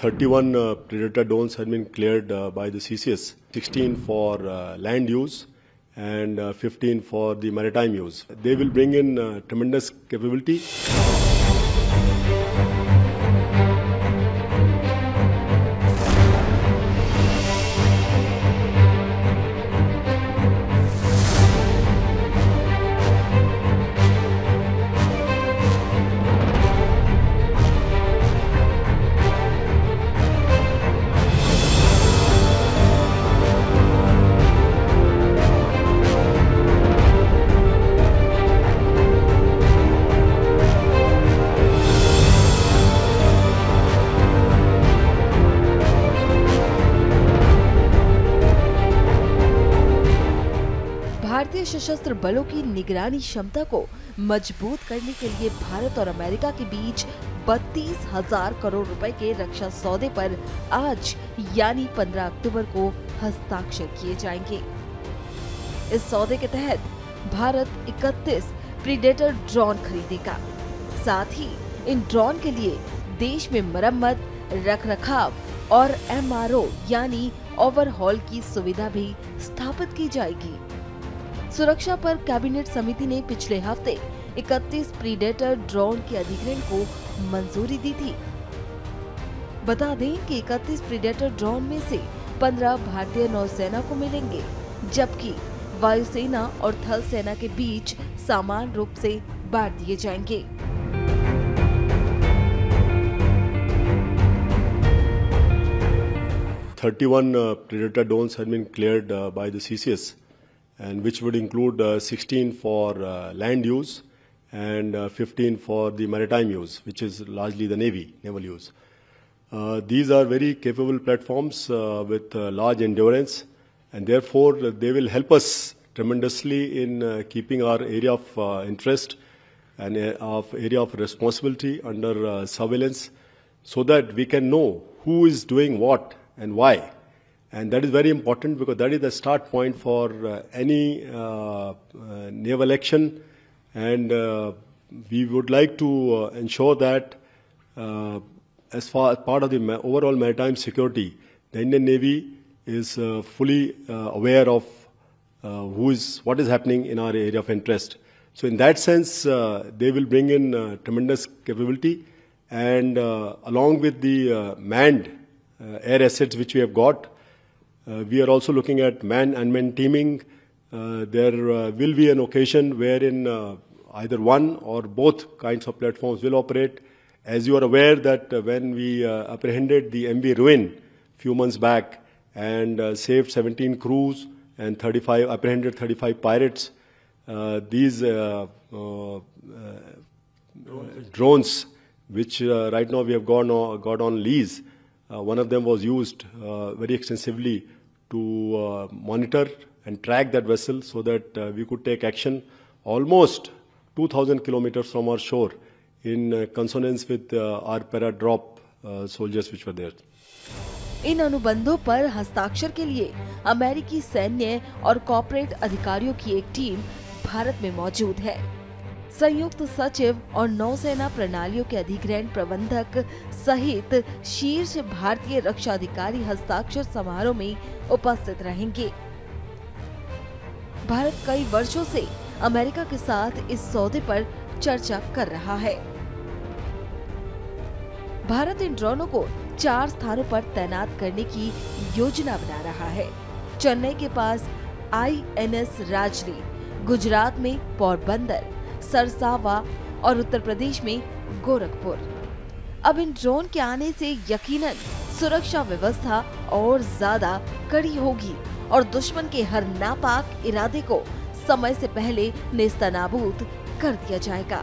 31 Predator drones have been cleared by the CCS, 16 for land use and 15 for the maritime use. They will bring in tremendous capability. भारतीय सशस्त्र बलों की निगरानी क्षमता को मजबूत करने के लिए भारत और अमेरिका के बीच 32,000 करोड़ रुपए के रक्षा सौदे पर आज यानी 15 अक्टूबर को हस्ताक्षर किए जाएंगे। इस सौदे के तहत भारत 31 प्रीडेटर ड्रोन खरीदेगा। साथ ही इन ड्रोन के लिए देश में मरम्मत, रखरखाव और MRO यानी ओवरहॉल की सुविधा भी स्थापित की जाएगी। सुरक्षा पर कैबिनेट समिति ने पिछले हफ्ते 31 प्रीडेटर ड्रोन के अधिग्रहण को मंजूरी दी थी। बता दें कि 31 प्रीडेटर ड्रोन में से 15 भारतीय नौसेना को मिलेंगे, जबकि वायुसेना और थल सेना के बीच समान रूप से बांट दिए जाएंगे। Predator drones have been cleared by the CCS, and which would include 16 for land use and 15 for the maritime use, which is largely the naval use. These are very capable platforms with large endurance, and therefore they will help us tremendously in keeping our area of interest and area of responsibility under surveillance, so that we can know who is doing what and why. And that is very important, because that is the start point for any naval action. And we would like to ensure that as part of the overall maritime security, the Indian Navy is fully aware of what is happening in our area of interest. So in that sense, they will bring in tremendous capability, and along with the manned air assets which we have got, we are also looking at man-unmanned teaming. There will be an occasion wherein either one or both kinds of platforms will operate. As you are aware that when we apprehended the MV Ruin few months back and saved 17 crews and apprehended 35 pirates, these drones, which right now we have got on lease, one of them was used very extensively to monitor and track that vessel, so that we could take action almost 2,000 kilometers from our shore in consonance with our para-drop soldiers which were there. इन अनुबंधों पर हस्ताक्षर के लिए अमेरिकी सैन्य और corporate अधिकारियों की एक टीम भारत में मौजूद है। संयुक्त सचिव और नौसेना प्रणालियों के अधिग्रहण प्रबंधक सहित शीर्ष भारतीय रक्षा अधिकारी हस्ताक्षर समारोह में उपस्थित रहेंगे। भारत कई वर्षों से अमेरिका के साथ इस सौदे पर चर्चा कर रहा है। भारत इन ड्रोनों को 4 स्थानों पर तैनात करने की योजना बना रहा है। चेन्नई के पास INS राजली, गुजरात में पोरबंदर, सरसावा और उत्तर प्रदेश में गोरखपुर। अब इन ड्रोन के आने से यकीनन सुरक्षा व्यवस्था और ज्यादा कड़ी होगी और दुश्मन के हर नापाक इरादे को समय से पहले नेस्तनाबूद कर दिया जाएगा।